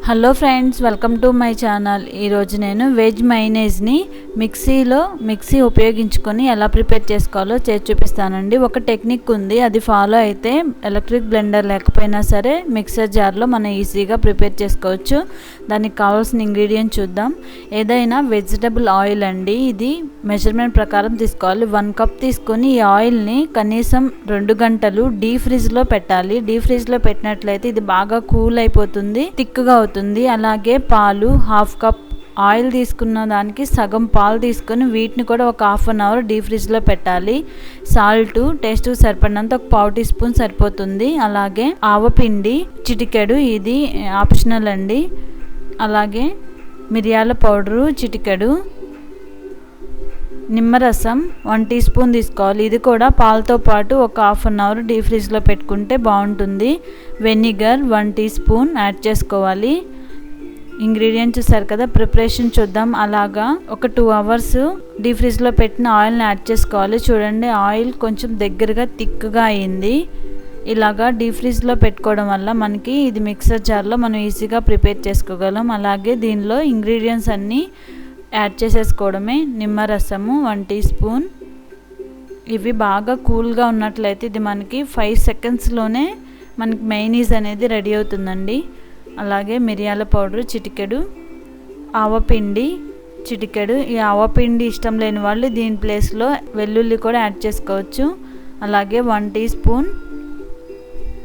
Hello friends, welcome to my channel. ఈరోజు నేను veg మైనేజ్ని mixie ఉపయోగించుకొని ఎలా ప్రిపేర్ చేసుకోవాలో చేసి చూపిస్తానండి. ఒక టెక్నిక్ ఉంది, అది ఫాలో అయితే ఎలక్ట్రిక్ బ్లెండర్ లేకపోయినా సరే మిక్సర్ జార్లో మనం ఈజీగా ప్రిపేర్ చేసుకోవచ్చు. దానికి కావాల్సిన ఇంగ్రీడియంట్ చూద్దాం. ఏదైనా వెజిటబుల్ ఆయిల్ అండి, ఇది మెజర్మెంట్ ప్రకారం తీసుకోవాలి. 1 కప్ తీసుకొని ఈ ఆయిల్ని కనీసం 2 గంటలు డీప్ ఫ్రిడ్జ్లో పెట్టాలి. డీప్ ఫ్రిడ్జ్లో పెట్టినట్లయితే ఇది బాగా కూల్ అయిపోతుంది, థిక్గా అవుతుంది. అలాగే పాలు 1/2 కప్ ఆయిల్ తీసుకున్న దానికి సగం పాలు తీసుకొని వీటిని కూడా ఒక 1/2 అవర్ డీప్ ఫ్రిడ్జ్లో పెట్టాలి. సాల్ట్ టేస్ట్ సరిపడినంత ఒక 1/4 టీ స్పూన్ సరిపోతుంది. అలాగే ఆవపిండి చిటికెడు, ఇది ఆప్షనల్ అండి. అలాగే మిరియాల పౌడరు చిటికెడు, నిమ్మరసం 1 టీ స్పూన్ తీసుకోవాలి. ఇది కూడా పాలతో పాటు ఒక 1/2 అవర్ డీప్ ఫ్రిడ్జ్లో పెట్టుకుంటే బాగుంటుంది. వెనిగర్ 1 టీ స్పూన్ యాడ్ చేసుకోవాలి. ఇంగ్రీడియంట్స్ చూసారు కదా, ప్రిపరేషన్ చూద్దాం. అలాగా ఒక 2 అవర్స్ డీప్ ఫ్రిడ్జ్లో పెట్టిన ఆయిల్ని యాడ్ చేసుకోవాలి. చూడండి, ఆయిల్ కొంచెం దగ్గరగా థిక్గా అయింది. ఇలాగా డీప్ ఫ్రిడ్జ్లో పెట్టుకోవడం వల్ల మనకి ఇది మిక్సర్ జార్లో మనం ఈజీగా ప్రిపేర్ చేసుకోగలం. అలాగే దీనిలో ఇంగ్రీడియంట్స్ అన్నీ యాడ్ చేసేసుకోవడమే. నిమ్మరసము 1 టీ స్పూన్. ఇవి బాగా కూల్గా ఉన్నట్లయితే ఇది మనకి 5 సెకండ్స్లోనే మనకి మైనీస్ అనేది రెడీ అవుతుందండి. అలాగే మిరియాల పౌడర్ చిటికెడు, ఆవపిండి చిటికెడు. ఈ ఆవపిండి ఇష్టం లేని వాళ్ళు దీని ప్లేస్లో వెల్లుల్లి కూడా యాడ్ చేసుకోవచ్చు. అలాగే 1 టీ స్పూన్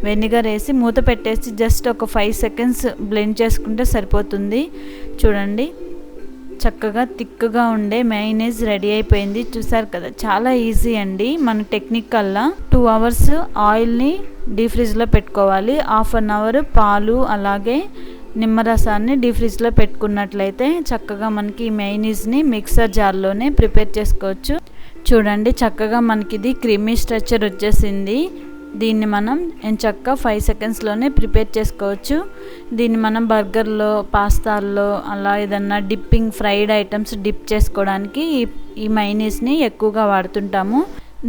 వెనిగర్ వేసి మూత పెట్టేసి జస్ట్ ఒక 5 సెకండ్స్ బ్లెండ్ చేసుకుంటే సరిపోతుంది. చూడండి, చక్కగా థిక్గా ఉండే మైనేజ్ రెడీ అయిపోయింది. చూసారు కదా, చాలా ఈజీ అండి. మన టెక్నిక్ వల్ల 2 అవర్స్ ఆయిల్ని డీప్ ఫ్రిడ్జ్లో పెట్టుకోవాలి. 1/2 అవర్ పాలు అలాగే నిమ్మరసాన్ని డీప్ ఫ్రిడ్జ్లో పెట్టుకున్నట్లయితే చక్కగా మనకి ఈ మైనేజ్ని మిక్సర్ జార్లోనే ప్రిపేర్ చేసుకోవచ్చు. చూడండి, చక్కగా మనకి ఇది క్రీమీ స్ట్రక్చర్ వచ్చేసింది. దీన్ని మనం ఎంచక్కా 5 సెకండ్స్లోనే ప్రిపేర్ చేసుకోవచ్చు. దీన్ని మనం బర్గర్లో, పాస్తాల్లో అలా ఏదన్నా డిప్పింగ్ ఫ్రైడ్ ఐటమ్స్ డిప్ చేసుకోవడానికి ఈ మైనీస్ని ఎక్కువగా వాడుతుంటాము.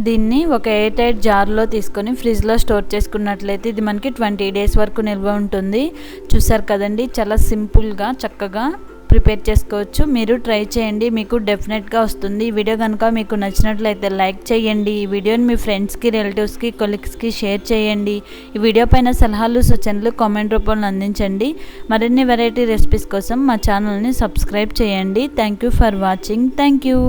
దీన్ని ఒక ఎయిర్ టైట్ జార్లో తీసుకొని ఫ్రిడ్జ్లో స్టోర్ చేసుకున్నట్లయితే ఇది మనకి 20 డేస్ వరకు నిల్వ ఉంటుంది. చూసారు కదండి, చాలా సింపుల్గా చక్కగా ప్రిపేర్ చేసుకోవచ్చు. మీరు ట్రై చేయండి, మీకు డెఫినెట్గా వస్తుంది. ఈ వీడియో కనుక మీకు నచ్చినట్లయితే లైక్ చేయండి. ఈ వీడియోని మీ ఫ్రెండ్స్కి, రిలేటివ్స్కి, కొలీగ్స్కి షేర్ చేయండి. ఈ వీడియో పైన సలహాలు, సూచనలు కామెంట్ రూపంలో అందించండి. మరిన్ని వెరైటీ రెసిపీస్ కోసం మా ఛానల్ని సబ్స్క్రైబ్ చేయండి. Thank you for watching. Thank you.